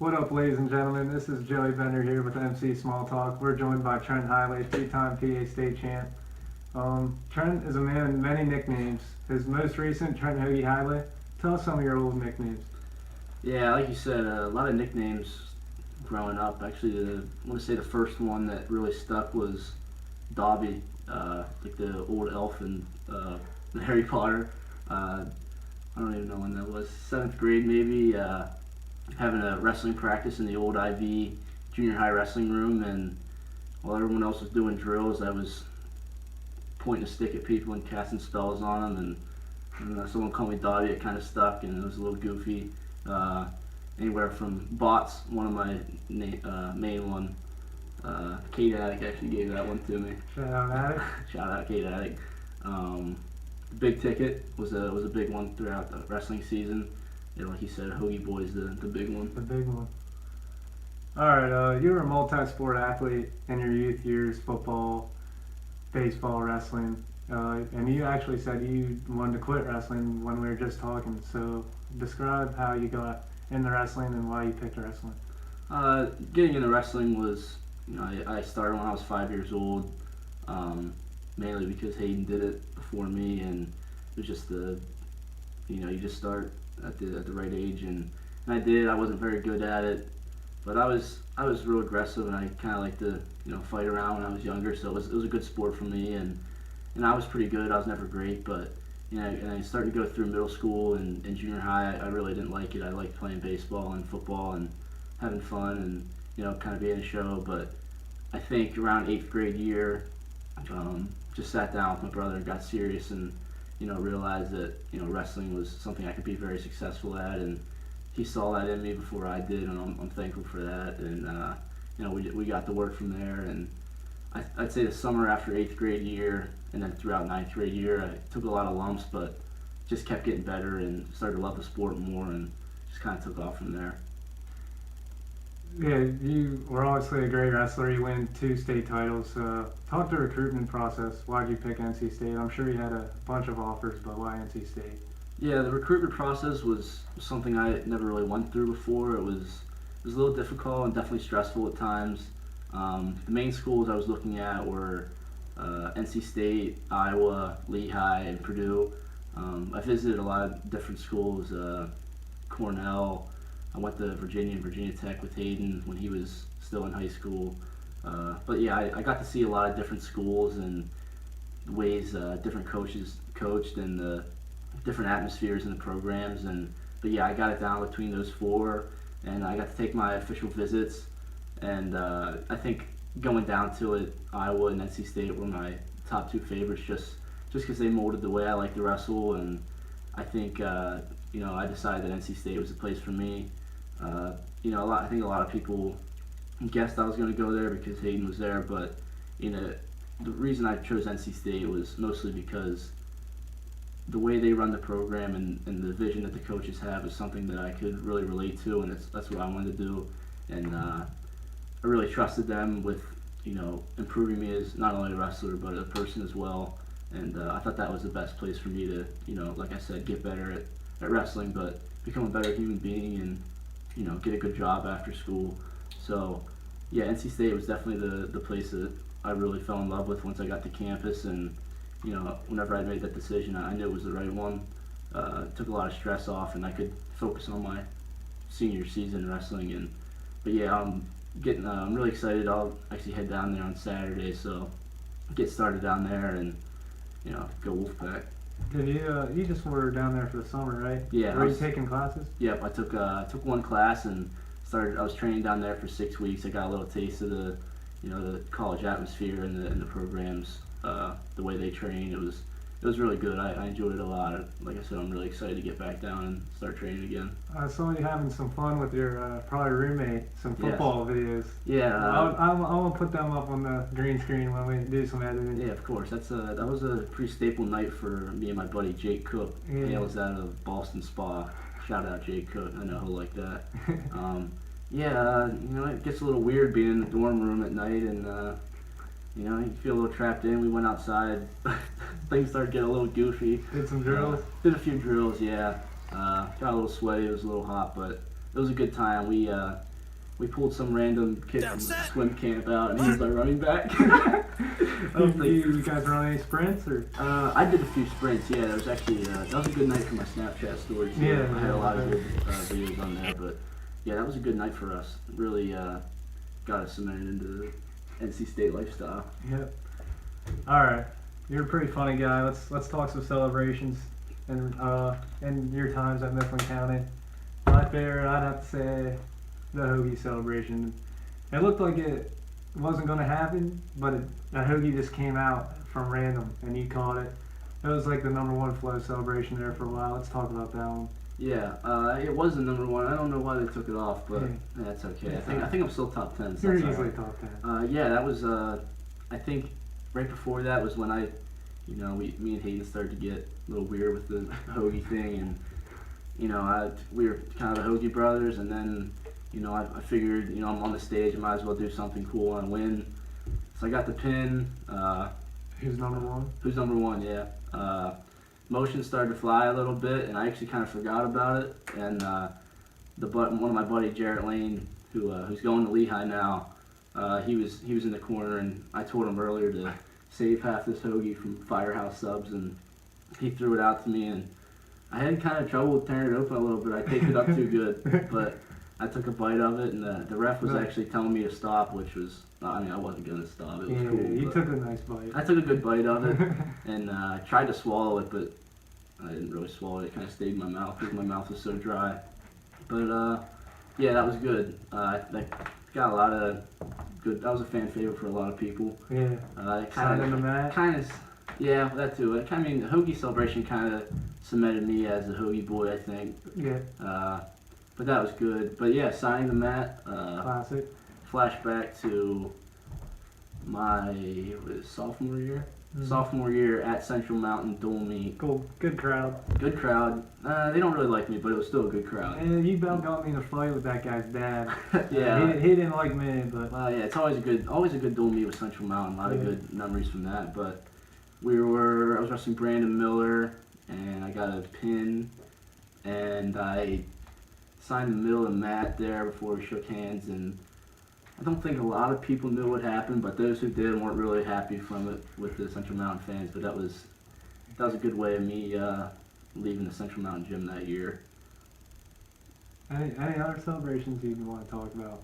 What up, ladies and gentlemen? This is Joey Bender here with MC Small Talk. We're joined by Trent Hidlay, three-time PIAA State champ. Trent is a man with many nicknames. His most recent, Trent Hoagie Hidlay. Tell us some of your old nicknames. Yeah, like you said, a lot of nicknames growing up. Actually, I want to say the first one that really stuck was Dobby, like the old elf in Harry Potter. I don't even know when that was, 7th grade maybe, having a wrestling practice in the old IV junior high wrestling room, and while everyone else was doing drills, I was pointing a stick at people and casting spells on them, and someone called me Dobby. It kind of stuck, and it was a little goofy. Anywhere from Bots, one of my main one. Kate Attic actually gave that one to me. Shout out Attic. Shout out Kate Attic. Big Ticket was a big one throughout the wrestling season. Yeah, like you said, Hoagie Boy's the big one. The big one. All right, you were a multi-sport athlete in your youth years: football, baseball, wrestling, and you actually said you wanted to quit wrestling when we were just talking. So describe how you got into wrestling and why you picked wrestling. Getting into wrestling was, I started when I was 5 years old, mainly because Hayden did it before me, and it was just you just start at the right age, and I did. I wasn't very good at it, but I was real aggressive, and I kind of liked to fight around when I was younger, so it was a good sport for me, and I was pretty good. I was never great, but and I started to go through middle school and junior high. I really didn't like it. I liked playing baseball and football and having fun and kind of being a show, but I think around 8th grade year, just sat down with my brother and got serious, and realized that wrestling was something I could be very successful at, and he saw that in me before I did, and I'm thankful for that. And we got to work from there, and I'd say the summer after 8th grade year, and then throughout 9th grade year, I took a lot of lumps, but just kept getting better and started to love the sport more, and just kind of took off from there. Yeah, you were obviously a great wrestler. You win 2 state titles. Talk the recruitment process. Why did you pick NC State? I'm sure you had a bunch of offers, but why NC State? Yeah, the recruitment process was something I never really went through before. It was a little difficult and definitely stressful at times. The main schools I was looking at were NC State, Iowa, Lehigh, and Purdue. I visited a lot of different schools, Cornell. I went to Virginia and Virginia Tech with Hayden when he was still in high school. But yeah, I got to see a lot of different schools and the ways different coaches coached and the different atmospheres in the programs. But yeah, I got it down between those 4, and I got to take my official visits. And I think going down to it, Iowa and NC State were my top 2 favorites, just because they molded the way I like to wrestle. And I think I decided that NC State was the place for me. I think a lot of people guessed I was going to go there because Hayden was there, but the reason I chose NC State was mostly because the way they run the program and the vision that the coaches have is something that I could really relate to, and that's what I wanted to do. And I really trusted them with improving me as not only a wrestler but a person as well. And I thought that was the best place for me to like I said, get better at wrestling, but become a better human being and get a good job after school. So yeah, NC State was definitely the place that I really fell in love with once I got to campus, and whenever I made that decision, I knew it was the right one. It took a lot of stress off, and I could focus on my senior season wrestling. But yeah, I'm really excited. I'll actually head down there on Saturday, so get started down there and go Wolfpack. Did you just were down there for the summer, right? Yeah. Were you taking classes? Yep, I took one class and I was training down there for 6 weeks. I got a little taste of the college atmosphere and the programs, the way they train. It was really good. I enjoyed it a lot. Like I said, I'm really excited to get back down and start training again. I saw you having some fun with your probably roommate, some football videos. Yeah. I want to put them up on the green screen when we do some editing. Yeah, of course. That was a pretty staple night for me and my buddy Jake Cook. Yeah. Hails out of Boston Spa. Shout out Jake Cook. I know he'll like that. It gets a little weird being in the dorm room at night, and you feel a little trapped in. We went outside. Things started getting a little goofy. Did some drills? Did a few drills, yeah. Got a little sweaty. It was a little hot, but it was a good time. We we pulled some random kid from a swim camp out, and he was our running back. You guys run any sprints or? I did a few sprints. Yeah, that was actually that was a good night for my Snapchat story too. Yeah, I had a lot of yeah. good videos on there, but yeah, that was a good night for us. Really got us cemented into the NC State lifestyle. Yep. All right, you're a pretty funny guy. Let's talk some celebrations and your times at Mifflin County. My favorite, I'd have to say, the Hoagie celebration. It looked like it wasn't going to happen, but a Hoagie just came out from random, and you caught it. It was like the #1 flow celebration there for a while. Let's talk about that one. Yeah, it was the #1. I don't know why they took it off, but Yeah. that's okay. Yeah. I think I'm still top 10. So You're that's all easily right. top 10. Yeah, that was. I think right before that was when me and Hayden started to get a little weird with the Hoagie thing, and we were kind of the Hoagie brothers, and then I figured I'm on the stage, I might as well do something cool and win. So I got the pin. Who's #1? Who's #1? Yeah. Motion started to fly a little bit, and I actually kind of forgot about it. And one of my buddy Jarrett Lane, who's going to Lehigh now, he was in the corner, and I told him earlier to save half this Hoagie from Firehouse Subs, and he threw it out to me, and I had kind of trouble with tearing it open a little bit. I taped it up too good, but I took a bite of it, and the ref was actually telling me to stop, which was, I wasn't going to stop. It was cool. You took a nice bite. I took a good bite of it, and I tried to swallow it, but I didn't really swallow it. It kind of stayed in my mouth because my mouth was so dry. But yeah, that was good. That got a lot of good. That was a fan favorite for a lot of people. Yeah. Signing the mat. Yeah, that too. The Hoagie celebration kind of cemented me as a Hoagie boy, I think. Yeah. But that was good. But yeah, signing the mat. Classic. Flashback to my sophomore year. Mm-hmm. Sophomore year at Central Mountain dual meet. Cool. Good crowd. Good crowd. They don't really like me, but it was still a good crowd. And you about got me in a fight with that guy's dad. Yeah. He didn't like me, but. Yeah, it's always a good dual meet with Central Mountain. A lot of good memories from that. But I was wrestling Brandon Miller, and I got a pin, and I signed the middle of the mat there before we shook hands, and I don't think a lot of people knew what happened, but those who did weren't really happy from it with the Central Mountain fans. But that was a good way of me leaving the Central Mountain gym that year. Any other celebrations you want to talk about?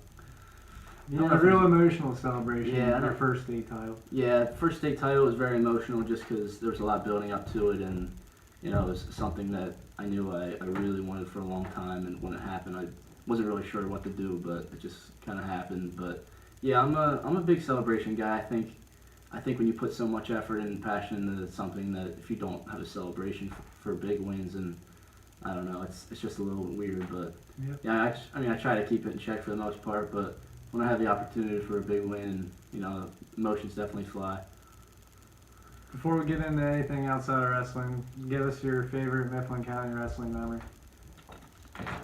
No, A real emotional celebration. Yeah, Your first state title. Yeah, first state title was very emotional just because there was a lot building up to it, and it was something that I knew I really wanted for a long time, and when it happened, I wasn't really sure what to do, but it just kind of happened. But yeah, I'm a big celebration guy. I think when you put so much effort and passion into something, that if you don't have a celebration for big wins, and I don't know, it's just a little weird. But Yep. yeah, I try to keep it in check for the most part, but when I have the opportunity for a big win, emotions definitely fly. Before we get into anything outside of wrestling, give us your favorite Mifflin County wrestling memory.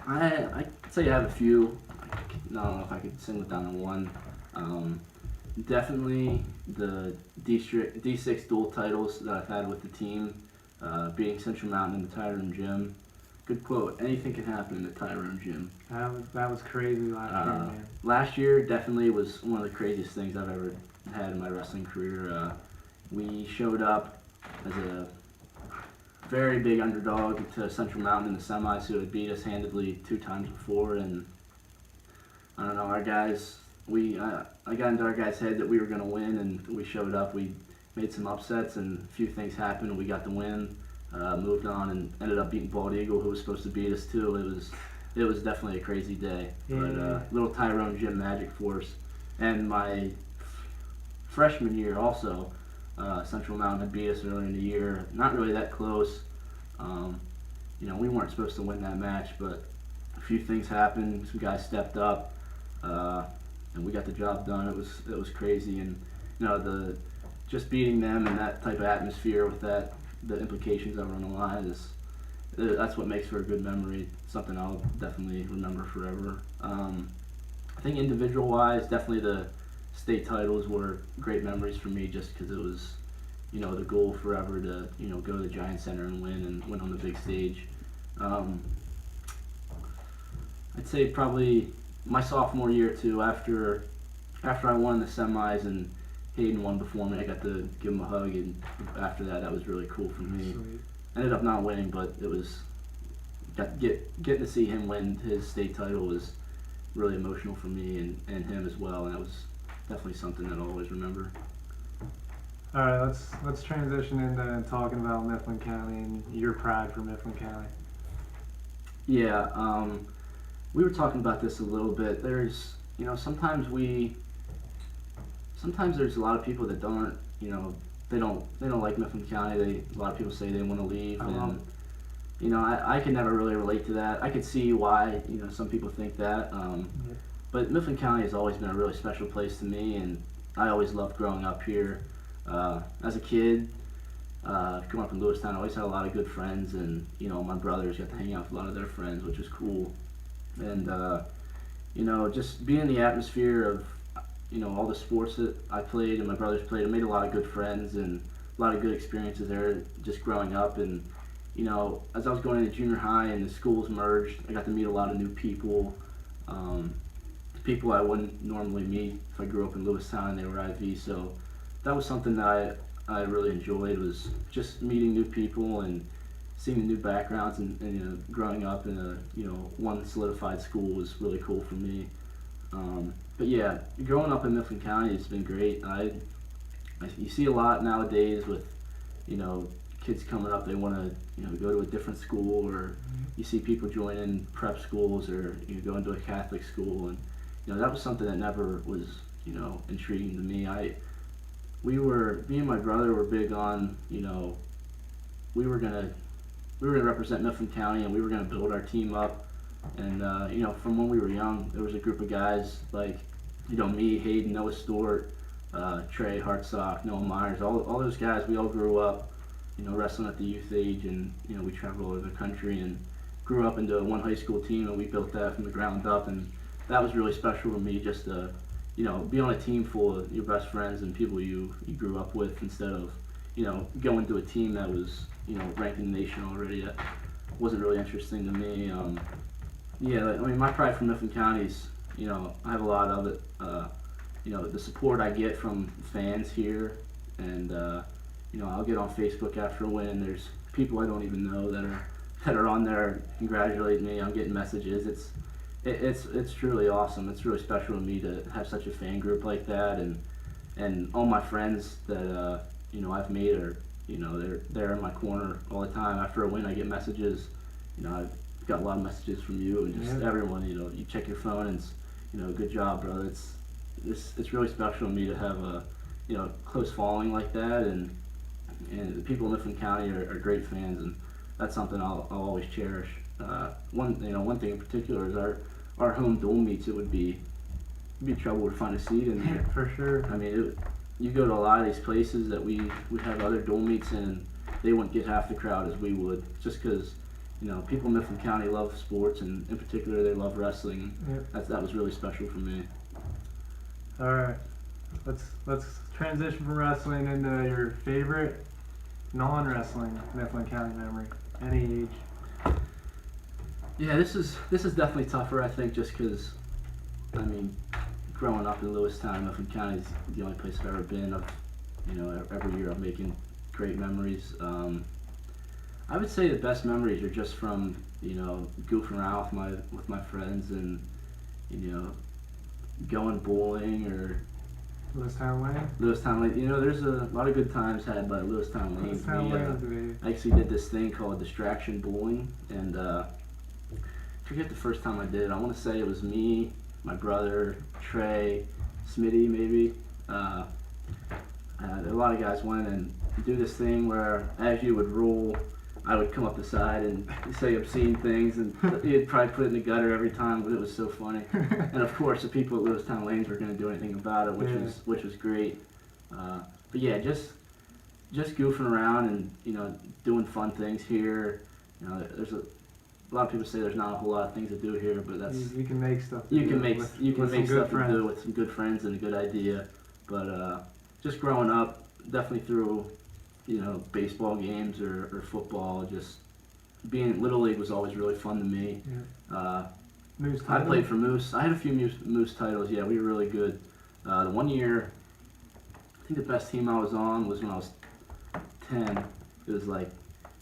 I'd say I have a few. I don't know if I could single down to one. Definitely the D6 dual titles that I've had with the team, beating Central Mountain in the Tyrone Gym. Good quote, anything can happen in the Tyrone Gym. That was crazy last year, man. Last year definitely was one of the craziest things I've ever had in my wrestling career. We showed up as a very big underdog to Central Mountain in the semis, who had beat us handedly 2 times before, and I don't know, our guys, I got into our guys' head that we were going to win, and we showed up. We made some upsets, and a few things happened, and we got the win. Moved on and ended up beating Bald Eagle, who was supposed to beat us too. It was definitely a crazy day. Yeah. But little Tyrone Gym magic force. And my freshman year also, Central Mountain had beat us earlier in the year. Not really that close. We weren't supposed to win that match, but a few things happened. Some guys stepped up, and we got the job done. It was crazy, and just beating them in that type of atmosphere with the implications that were on the line that's what makes for a good memory. Something I'll definitely remember forever. I think individual wise, definitely the state titles were great memories for me, just because it was the goal forever to go to the Giant Center and win on the big stage. I'd say probably my sophomore year too, after I won the semis and Hayden won before me, I got to give him a hug, and after that, that was really cool for me. Sweet. Ended up not winning, but it was getting to see him win his state title was really emotional for me and him as well, and that was definitely something that I'll always remember. All right, let's transition into talking about Mifflin County and your pride for Mifflin County. Yeah, we were talking about this a little bit. There's, sometimes there's a lot of people that don't, they don't like Mifflin County. A lot of people say they want to leave, and I could never really relate to that. I could see why, some people think that. But Mifflin County has always been a really special place to me, and I always loved growing up here. As a kid, growing up in Lewistown, I always had a lot of good friends, and my brothers got to hang out with a lot of their friends, which was cool. And just being in the atmosphere of all the sports that I played and my brothers played, I made a lot of good friends and a lot of good experiences there just growing up. And as I was going into junior high and the schools merged, I got to meet a lot of new people, people I wouldn't normally meet if I grew up in Lewistown and they were IV. So that was something that I really enjoyed, was just meeting new people and seeing the new backgrounds, and growing up in a one solidified school was really cool for me. But yeah, growing up in Mifflin County has been great. You see a lot nowadays with kids coming up, they want to go to a different school, or you see people joining prep schools, or go into a Catholic school, and that was something that never was intriguing to me. Me and my brother were big on we were gonna represent Mifflin County, and we were gonna build our team up. And from when we were young, there was a group of guys like me, Hayden, Noah Stewart, Trey Hartsock, Noah Myers, all those guys. We all grew up wrestling at the youth age, and we traveled all over the country and grew up into one high school team, and we built that from the ground up. And that was really special for me, just to be on a team full of your best friends and people you grew up with, instead of going to a team that was ranked in the nation already. That wasn't really interesting to me. My pride for Mifflin County is, I have a lot of it. The support I get from fans here, and I'll get on Facebook after a win. There's people I don't even know that are on there congratulating me. I'm getting messages. It's truly awesome. It's really special to me to have such a fan group like that, and all my friends that I've made are they're in my corner all the time. After a win, I get messages. I've got a lot of messages from you and just everyone. You check your phone and it's, good job, brother. It's really special to me to have a close following like that, and the people in Mifflin County are great fans, and that's something I'll always cherish. One thing in particular is our home dual meets. It would be trouble to find a seat in there. For sure. I mean, you go to a lot of these places that we would have other dual meets in, and they wouldn't get half the crowd as we would, just because people in Mifflin County love sports, and in particular they love wrestling. That was really special for me. All right, let's transition from wrestling into your favorite non-wrestling Mifflin County memory. Any age. Yeah, this is definitely tougher, I think, just because, growing up in Lewistown, Mifflin County is the only place I've ever been. Every year I'm making great memories. I would say the best memories are just from goofing around with my friends, and going bowling or Lewistown Lane. Lewistown Lane. There's a lot of good times had by Lewistown Lane. Lewistown Lane. I actually did this thing called distraction bowling, and I forget the first time I did it. I want to say it was me, my brother, Trey, Smitty maybe. A lot of guys went and do this thing where as you would roll, I would come up the side and say obscene things, and he'd probably put it in the gutter every time, but it was so funny. And of course, the people at Lewistown Lanes were going to do anything about it, which was great. But yeah, just goofing around and doing fun things here. There's a lot of people say there's not a whole lot of things to do here, but that's you can make stuff. You can make stuff to do with some good friends and a good idea. But just growing up, definitely through baseball games or football, just being Little League was always really fun to me. Moose I title? played for Moose. I had a few Moose titles. Yeah, we were really good. The one year, I think the best team I was on was when I was 10. It was like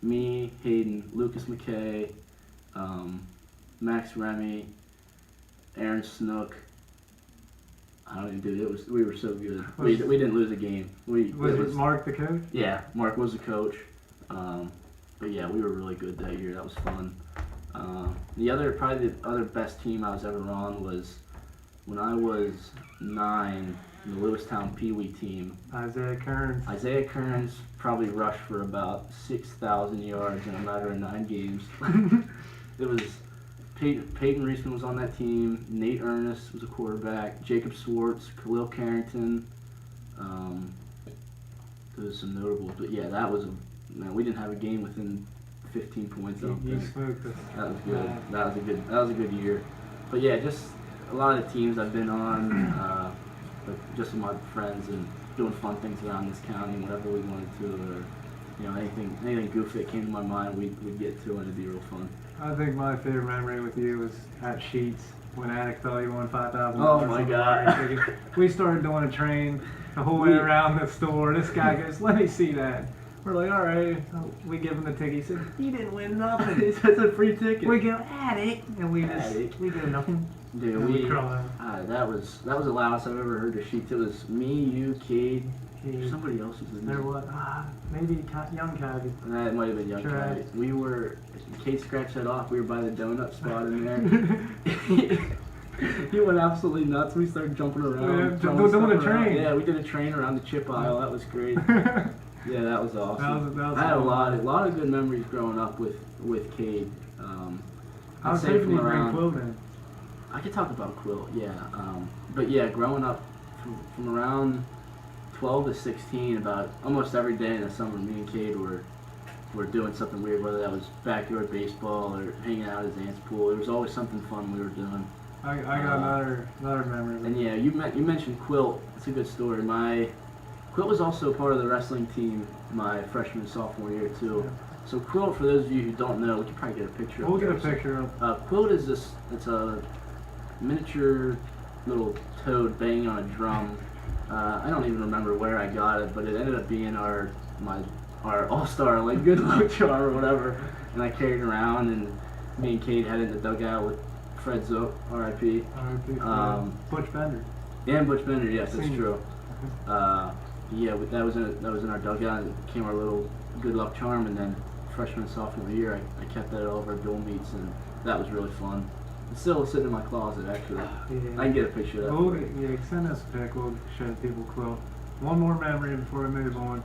me, Hayden, Lucas McKay, Max Remy, Aaron Snook. I don't even do it. Was we were so good. We didn't lose a game. Was Mark the coach? Yeah, Mark was the coach. But yeah, we were really good that year. That was fun. Probably the other best team I was ever on was when I was 9. The Lewistown Pee Wee team. Isaiah Kearns probably rushed for about 6,000 yards in a matter of 9 games. It was Peyton Reisman was on that team. Nate Ernest was a quarterback. Jacob Swartz, Khalil Carrington. There's some notables, but yeah, that was man. We didn't have a game within 15 points. You smoked us. That was good. That was a good year. But yeah, just a lot of the teams I've been on. But just with my friends and doing fun things around this county, whatever we wanted to, or anything goofy that came to my mind, we'd get to, and it'd be real fun. I think my favorite memory with you was at Sheets when Attic thought you won $5,000. Oh my God! We started doing a train the whole way around the store. This guy goes, "Let me see that." We're like, "All right." We give him the ticket. He said, "You didn't win nothing." It's a free ticket. We go Attic, and we go nothing. Dude, we cry. That was the loudest I've ever heard the Sheets. It was me, you, Cade. Somebody else was in there. There was maybe young Cabby. That might have been young Cabby. We were. Kate scratched that off. We were by the donut spot in there. He went absolutely nuts. We started jumping around. Doing a train. Yeah, we did a train around the chip aisle. That was great. Yeah, that was awesome. That was I had a lot of good memories growing up with Cade. I was hoping you bring Quill then. I could talk about Quill, yeah. But yeah, growing up from around 12 to 16, about almost every day in the summer, me and Cade were doing something weird, whether that was backyard baseball or hanging out at his aunt's pool. There was always something fun we were doing. I got another memory. And yeah, you mentioned Quill. It's a good story. Quill was also part of the wrestling team my freshman and sophomore year too. Yeah. So Quill, for those of you who don't know, we could probably get a picture. We'll get a picture of. Quill is this. It's a miniature little toad banging on a drum. I don't even remember where I got it, but it ended up being our all-star like good luck charm or whatever. And I carried it around, and me and Kate had it in the dugout with Fred Zook, R.I.P. Butch Bender. And Butch Bender, yes, that's true. Yeah, that was in our dugout, and it became our little good luck charm. And then freshman and sophomore year, I kept that at all of our dual meets, and that was really fun. It's still sitting in my closet, actually. Yeah. I can get a picture of that. Send us a pic. We'll show people Quill. One more memory before we move on.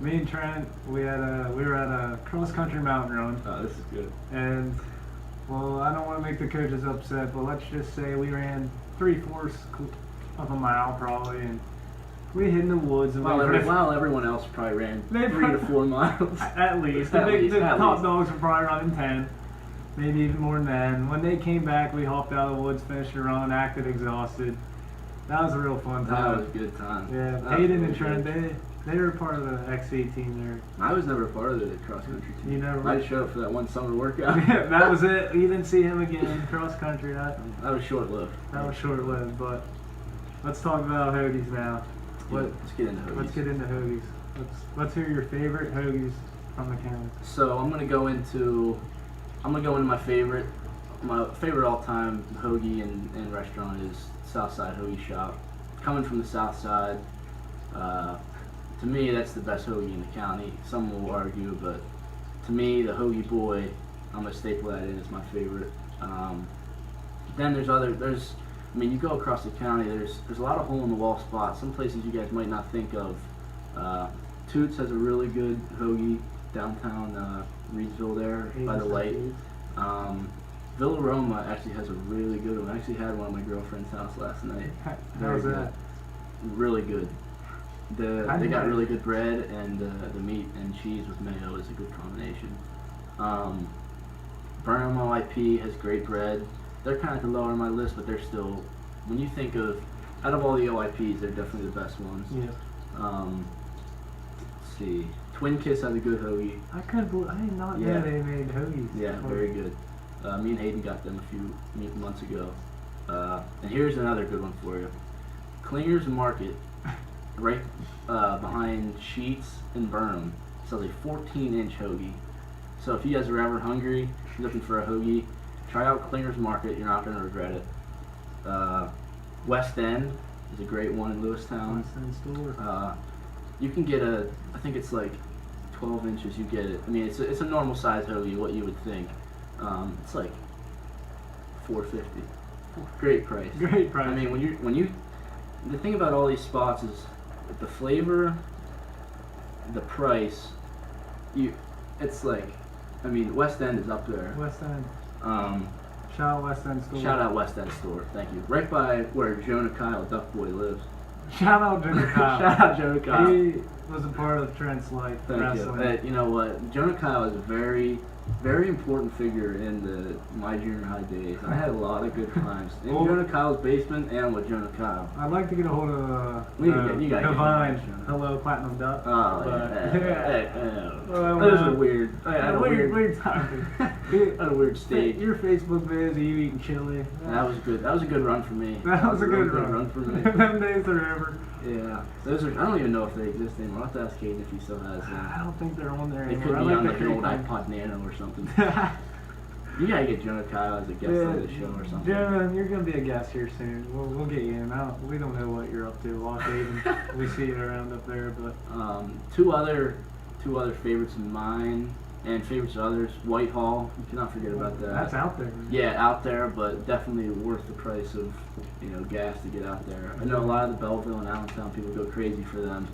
Me and Trent, we were at a cross-country mountain run. Oh, this is good. And, well, I don't want to make the coaches upset, but let's just say we ran 3/4 of a mile probably, and we hid in the woods. And while everyone else probably ran 3 to 4 miles. At least. The top dogs were probably running 10. Maybe even more than that. When they came back, we hopped out of the woods, finished the run, acted exhausted. That was a real fun time. That was a good time. Yeah, Hayden and Trent, they were part of the XC team there. I was never part of the cross-country team. You never? I showed up for that one summer workout. Yeah, that was it. You didn't see him again, cross-country. That was short-lived. That was short-lived, but let's talk about Hoagies now. Let's get into Hoagies. Let's get into Hoagies. Let's hear your favorite Hoagies from the county. So I'm gonna go into my favorite all-time Hoagie and restaurant is Southside Hoagie Shop. Coming from the South Side, to me that's the best Hoagie in the county. Some will argue, but to me the Hoagie Boy, I'm gonna staple that in as my favorite. Then you go across the county. There's a lot of hole-in-the-wall spots. Some places you guys might not think of. Toots has a really good Hoagie downtown Reedsville there by the light. Villa Roma actually has a really good one. I actually had one at my girlfriend's house last night. How was that? Really good. They got really good bread, and the meat and cheese with mayo is a good combination. Burnham OIP has great bread. They're kind of at the lower on my list, but they're still, when you think of, out of all the OIPs, they're definitely the best ones. Yeah. Let's see. Twin Kiss has a good Hoagie. I did not know they made Hoagies. Yeah, very good. Me and Hayden got them a few months ago. And here's another good one for you. Clinger's Market, right behind Sheets and Burnham, sells a 14-inch hoagie. So if you guys are ever hungry, looking for a hoagie, try out Clinger's Market. You're not going to regret it. West End is a great one in Lewistown. West End store. You can get I think it's like 12 inches. You get it. I mean, it's a normal size hoagie, what you would think. It's like $4.50. Great price. Great price. I mean, when you the thing about all these spots is the flavor, the price. It's like, I mean, West End is up there. West End. Shout out West End store. Shout out West End store. Thank you. Right by where Jonah Kyle Duck Boy lives. Shout out Jonah Kyle. Shout out Jonah Kyle. He was a part of Trent's life. Thank wrestling. you. You know what? Jonah Kyle is a very, very important figure in my junior high days. I had a lot of good times in Jonah Kyle's basement and with Jonah Kyle. I'd like to get a hold of you gotta Divine. get Hello, Platinum Duck. Oh, but, that was a weird. I had a weird time. a weird stage. Your Facebook vids of you eating chili. That was good. That was a good run for me. That was a good run for me. Them days are over. Yeah, those are. I don't even know if they exist anymore. I'll have to ask Hayden if he still has them. I don't think they're on there They anymore. could be on like an old iPod Nano or something. You gotta get Jonah Kyle as a guest on the show or something. Jonah, you're gonna be a guest here soon. We'll get you in. We don't know what you're up to. Lost Hayden. We see you around up there, but two other favorites of mine and favorites of others. Whitehall, you cannot forget about that. That's out there. Man. Yeah, out there, but definitely worth the price of gas to get out there. I know a lot of the Belleville and Allentown people go crazy for them.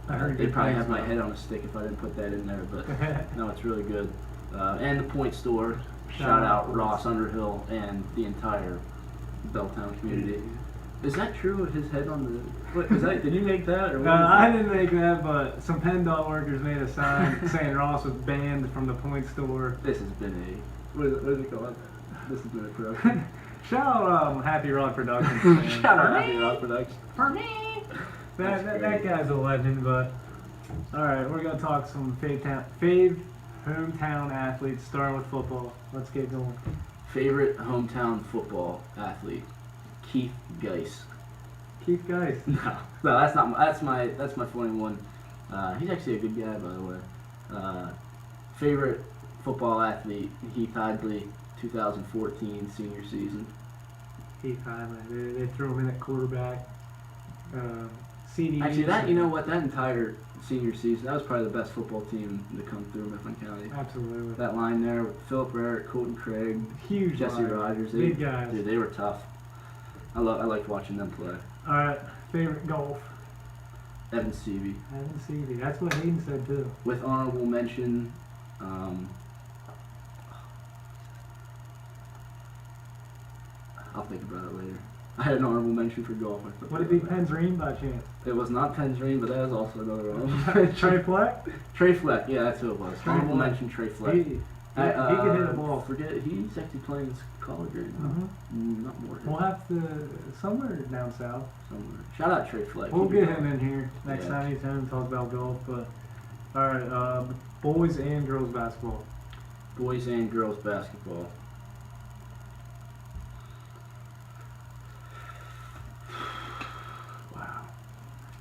I heard They'd probably have my about head on a stick if I didn't put that in there, but no, it's really good. And the Point Store. Shout out Ross Underhill and the entire Belltown community. Is that true? His head on the? What, is that? Did you make that? Or I didn't make that, but some PennDOT workers made a sign saying Ross was banned from the Point Store. This has been what is it called? This has been a production. Shout out Happy Rod Productions. Shout out Happy Rod Productions. For me. That guy's a legend, but all right, we're gonna talk some fave hometown athletes, starting with football. Let's get going. Favorite hometown football athlete? Keith Geis. Keith Geis. No, that's not. That's my funny one. He's actually a good guy, by the way. Favorite football athlete? Heath Hidlay, 2014 senior season. Heath Hidlay. They threw him in at quarterback. CDs. Actually, that entire senior season, that was probably the best football team to come through Mifflin County. Absolutely. That line there with Philip Barrett, Colton Craig, huge Jesse line. Rogers. Big guys. Dude, they were tough. I liked watching them play. All right, favorite golf? Evan Seavey. Evan Seavey. That's what Hayden said too. With honorable mention, I'll think about it later. I had an honorable mention for golf. Would it be Penzreen by chance? It was not Penzreen, but that is also another honorable. Trey Fleck? Trey Fleck, yeah, that's who it was. Honorable mention, Trey Fleck. He can hit a ball. Forget it. He's actually playing his college right now. Not more. We'll have to somewhere down south. Somewhere. Shout out Trey Fleck. We'll get him in here next time he's home and talk about golf. But all right, boys and girls basketball. Boys and girls basketball. Wow.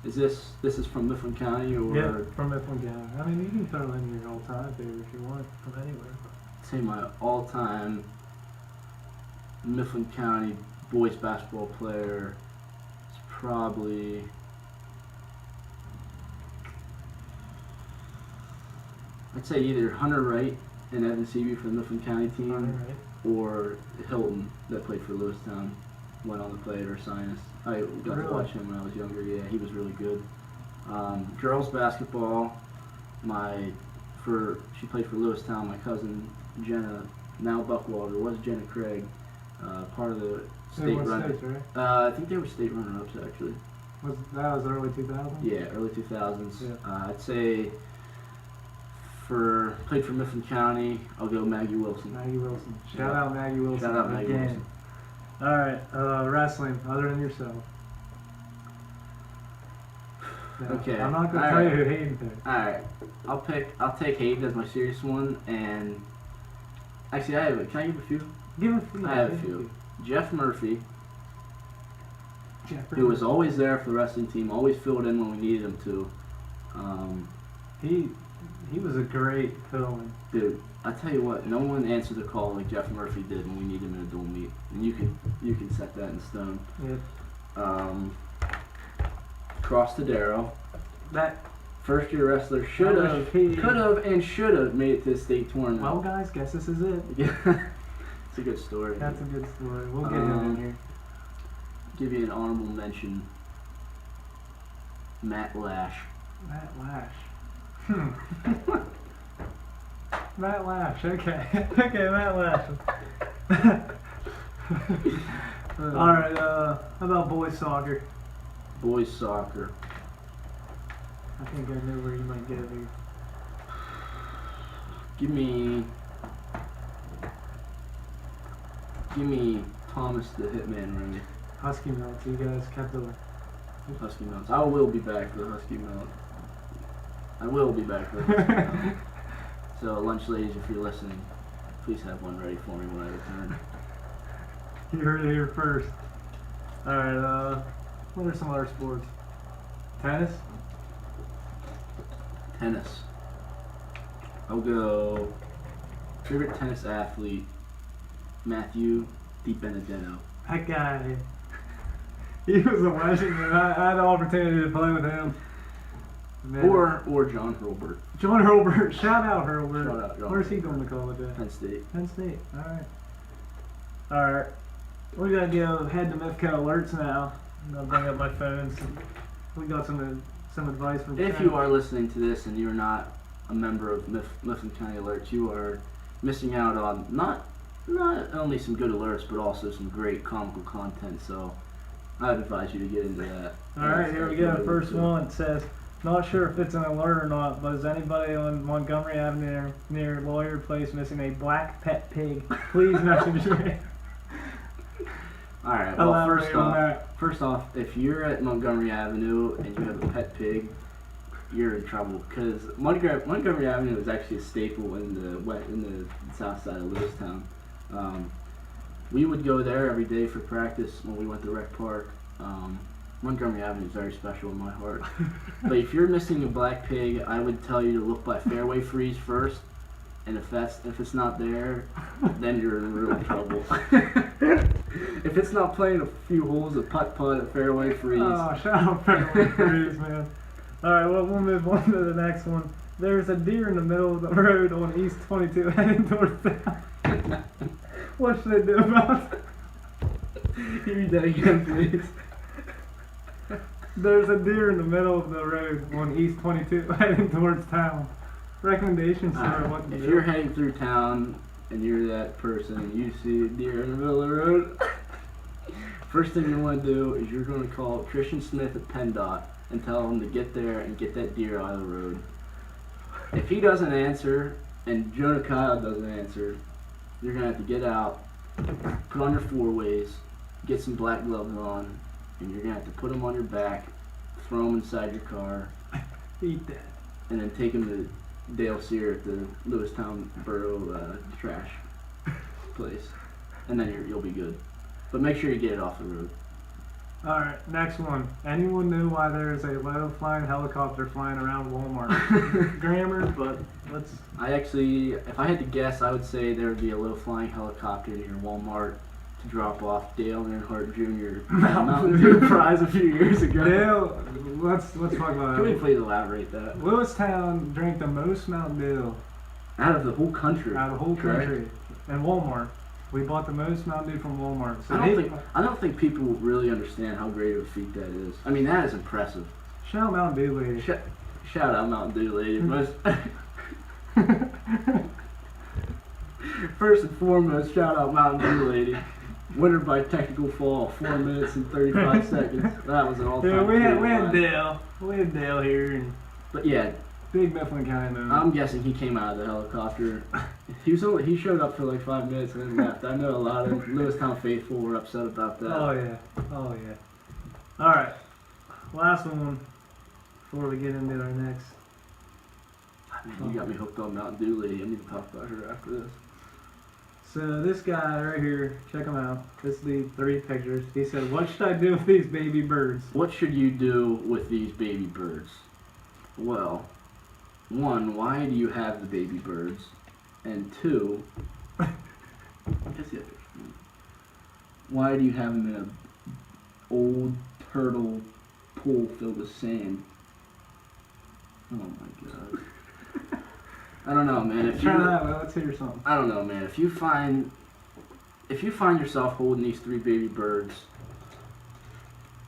Is this is from Mifflin County or? Yeah, from Mifflin County. I mean, you can throw in your all-time favorite if you want from anywhere. I'd say my all-time Mifflin County boys basketball player is probably I'd say either Hunter Wright and Evan Seavey for the Mifflin County team, or Hilton that played for Lewistown, went on to play at Ursinus. I got to watch him when I was younger. Yeah, he was really good. Girls basketball, she played for Lewistown. My cousin Jenna, now Buckwalter, was Jenna Craig, part of the state runner. Right? I think they were state runner-ups actually. That was early 2000s? Yeah, early 2000s. Yeah. I'd say played for Mifflin County, I'll go Maggie Wilson. Maggie Wilson. Shout out Maggie Wilson. Shout out Maggie Wilson. All right, wrestling, other than yourself. Yeah, Okay. I'm not gonna tell you who Hayden picked. All right, I'll take Hayden as my serious one, and Actually, I have a. Can I give a few? Give a few. I have a few. Jeff Murphy, who was always there for the wrestling team, always filled in when we needed him to. He was a great fill-in. Dude, I tell you what, no one answered the call like Jeff Murphy did when we needed him in a dual meet, and you can set that in stone. Yep. Cross Tadero, That. first year wrestler, could have, and should have made it to the state tournament. Well, guys, guess this is it. Yeah, it's a good story. That's a good story. We'll get him in here. Give you an honorable mention. Matt Lash. Matt Lash. Matt Lash. Okay. Okay, Matt Lash. All right. How about boys soccer? Boys soccer. I think I know where you might get here. Give me Thomas the Hitman Ring. Husky Mills. You guys kept the. Husky Mounts. I will be back for the Husky Mount. I will be back for the Husky Mount. So, lunch ladies, if you're listening, please have one ready for me when I return. You heard it here first. All right. What are some other sports? Tennis. Tennis. I'll go. Favorite tennis athlete, Matthew DiBenedetto. That guy. He was a legend, man. I had the opportunity to play with him. Man. Or John Hurlbert. John Hurlbert. Shout out Hurlbert. Shout out John Where's he Hurlbert. going to college at? Penn State. Penn State. All right. We gotta go head to Mifflin County alerts now. I'm gonna bring up my phone. So we got some advice from. If Trent. you are listening to this and you're not a member of Mifflin County Alerts, you are missing out on not only some good alerts, but also some great comical content. So I'd advise you to get into that. All right, here we go. First one. It says, not sure if it's an alert or not, but is anybody on Montgomery Avenue near Lawyer Place missing a black pet pig? Please message me. All right. Well, Elaborate on that. first off, if you're at Montgomery Avenue and you have a pet pig, you're in trouble because Montgomery Avenue is actually a staple in the south side of Lewistown. We would go there every day for practice when we went to Rec Park. Montgomery Avenue is very special in my heart. But if you're missing a black pig, I would tell you to look by Fairway Freeze first. And if it's not there, then you're in real trouble. If it's not playing a few holes of putt-putt at Fairway Freeze. Oh, shout out Fairway Freeze, man. All right, well, we'll move on to the next one. There's a deer in the middle of the road on East 22 heading towards town. What should I do about it? You read that again, please. There's a deer in the middle of the road on East 22 heading towards town. Recommendations for what to If do. you're heading through town and you're that person and you see a deer in the middle of the road, first thing you want to do is you're going to call Christian Smith at PennDOT and tell him to get there and get that deer out of the road. If he doesn't answer and Jonah Kyle doesn't answer, you're going to have to get out, put on your four-ways, get some black gloves on, and you're going to have to put them on your back, throw them inside your car, Eat that. and then take them to Dale Sear at the Lewistown Borough trash place, and then you'll be good. But make sure you get it off the road. All right, next one. Anyone know why there is a low-flying helicopter flying around Walmart? Grammar, but let's. If I had to guess, I would say there would be a low-flying helicopter near Walmart to drop off Dale Earnhardt Jr. Mountain Dew prize a few years ago. Dale, let's talk about Can we that. please elaborate that? Lewistown drank the most Mountain Dew Out of the whole country. out of the whole correct? country. And Walmart. We bought the most Mountain Dew from Walmart. So I don't think people really understand how great of a feat that is. I mean, that is impressive. shout out Mountain Dew lady. Shout out Mountain Dew lady. First and foremost, shout out Mountain Dew lady. Winner by technical fall, 4 minutes and 35 seconds. That was an all-time. Yeah, we had career line. Dale. We had Dale here, and But yeah, big Mifflin County moment. I'm guessing he came out of the helicopter. He showed up for like 5 minutes and then left. I know a lot of Lewistown faithful were upset about that. Oh yeah. Oh yeah. All right. Last one before we get into our next. Man, you got me hooked on Mountain Dew lady. I need to talk about her after this. So this guy right here, check him out. This is the 3 pictures. He said, "What should I do with these baby birds?" What should you do with these baby birds? Well, 1, why do you have the baby birds? And 2, I guess the other picture. Why do you have them in an old turtle pool filled with sand? Oh my god. I don't know, man. If Try you, that. Let's hear something. I don't know, man. If you find yourself holding these 3 baby birds,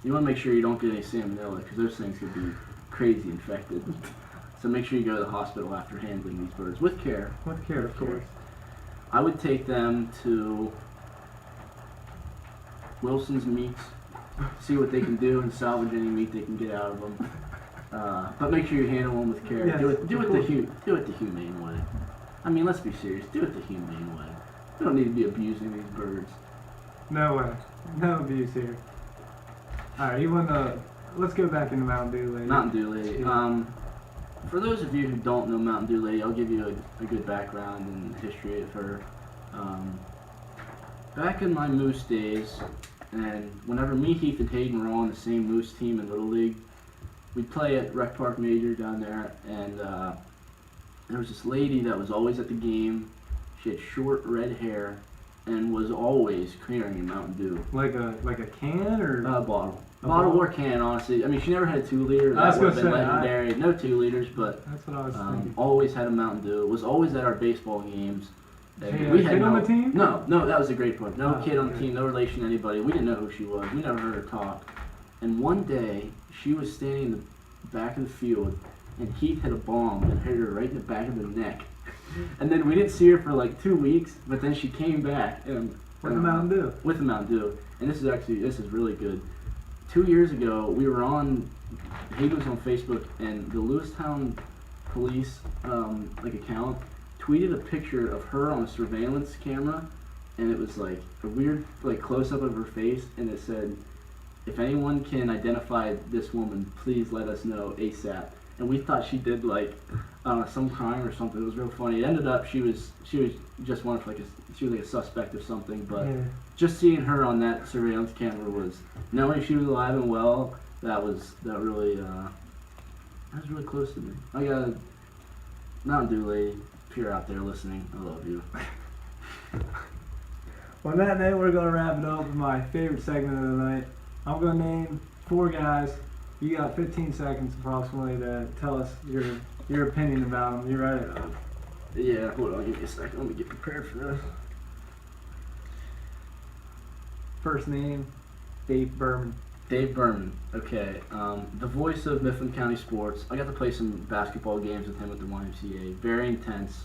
you want to make sure you don't get any salmonella because those things could be crazy infected. So make sure you go to the hospital after handling these birds with care. With care, of course. I would take them to Wilson's Meats, see what they can do and salvage any meat they can get out of them. But make sure you handle them with care. Yes, do it of the humane way. I mean, let's be serious. Do it the humane way. We don't need to be abusing these birds. No way. No abuse here. Alright, you want to... Let's go back into Mountain Dew Lady. Mountain Dew Lady. Yeah. For those of you who don't know Mountain Dew Lady, I'll give you a good background and history of her. Back in my Moose days, and whenever me, Heath, and Hayden were on the same Moose team in Little League, we'd play at Rec Park Major down there, and there was this lady that was always at the game. She had short red hair and was always carrying a Mountain Dew. Like a can or... Bottle. A Bottle bottle? or can, honestly. I mean, she never had a 2 liter. I was That would have been gonna say, legendary. No 2 liters, but That's what I was thinking. always had a Mountain Dew. Was always at our baseball games. She had a kid on the team? No, that was the great part. No Oh, kid on the okay. team, no relation to anybody. We didn't know who she was. We never heard her talk. And one day, she was standing in the back of the field, and Heath hit a bomb and hit her right in the back of the neck. And then we didn't see her for like 2 weeks, but then she came back and With the Mountain Dew. with the Mountain Dew. And this is really good. 2 years ago, we were on, Hayden was on Facebook, and the Lewistown police account tweeted a picture of her on a surveillance camera, and it was like a weird close up of her face, and it said, "If anyone can identify this woman, please let us know ASAP." And we thought she did some crime or something. It was real funny. It ended up she was just one of she was a suspect or something, but Yeah. just seeing her on that surveillance camera was, knowing she was alive and well, that was really close to me. I got a Mountain Dew Lady, if you're out there listening, I love you. On that note, we're going to wrap it up with my favorite segment of the night. I'm going to name 4 guys. You got 15 seconds approximately to tell us your opinion about them. You ready? Yeah, hold on, give me a second. Let me get prepared for this. First name, Dave Berman. Dave Berman, okay. The voice of Mifflin County sports. I got to play some basketball games with him at the YMCA. Very intense,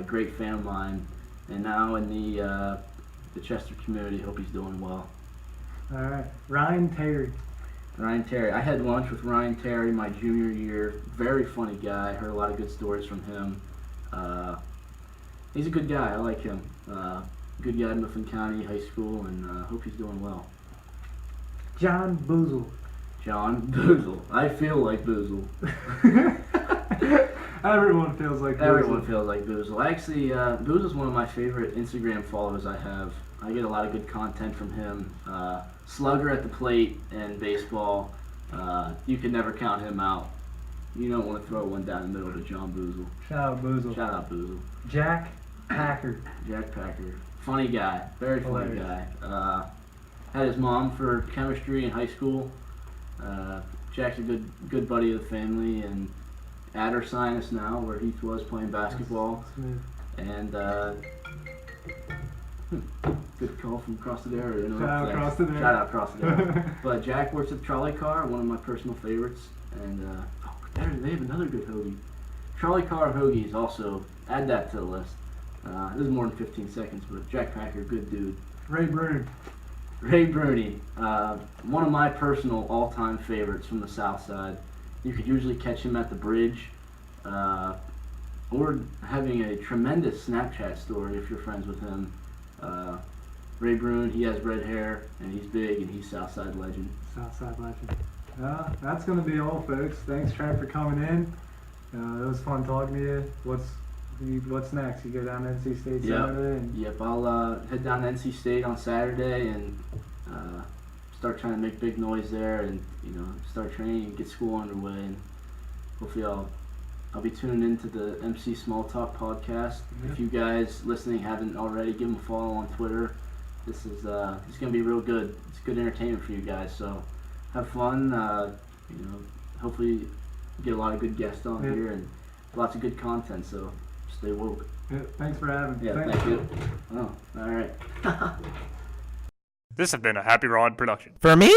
great fan of mine, and now in the Chester community. Hope he's doing well. All right, Ryan Terry. Ryan Terry. I had lunch with Ryan Terry my junior year. Very funny guy. Heard a lot of good stories from him. He's a good guy. I like him. Good guy in Mifflin County High School, and hope he's doing well. John Boozle. John Boozle. I feel like Boozle. Everyone feels like Boozle. Everyone feels like Boozle. Actually, Boozle's one of my favorite Instagram followers I have. I get a lot of good content from him. Slugger at the plate and baseball. You can never count him out. You don't want to throw one down the middle to John Boozle. Shout out Boozle. Shout out Boozle. Jack Packer. Jack Packer. Funny guy. Very funny Hilarious. guy. Had his mom for chemistry in high school. Jack's a good buddy of the family, and at Ursinus now, where Heath was playing basketball. Smooth. And good call from across the area. Shout out across the Shout out across the area. But Jack works at the Trolley Car, one of my personal favorites. And they have another good hoagie. Trolley Car Hoagies also. Add that to the list. This is more than 15 seconds, but Jack Packer, good dude. Ray Bruin. Ray Bruni, one of my personal all-time favorites from the South Side. You could usually catch him at the bridge, or having a tremendous Snapchat story if you're friends with him. Ray Brune, he has red hair, and he's big, and he's Southside legend. Southside legend. That's going to be all, folks. Thanks, Trent, for coming in. It was fun talking to you. What's what's next? You go down to NC State Yep. Saturday? And Yep, I'll head down to NC State on Saturday and start trying to make big noise there, and start training and get school underway. And hopefully, I'll be tuning into the MC Small Talk podcast. Yeah. If you guys listening haven't already, give them a follow on Twitter. This is gonna be real good. It's good entertainment for you guys. So have fun. Hopefully get a lot of good guests on here and lots of good content. So stay woke. yeah, thanks for having me. Yeah, thank you. Oh, all right. This has been a Happy Rod production. For me?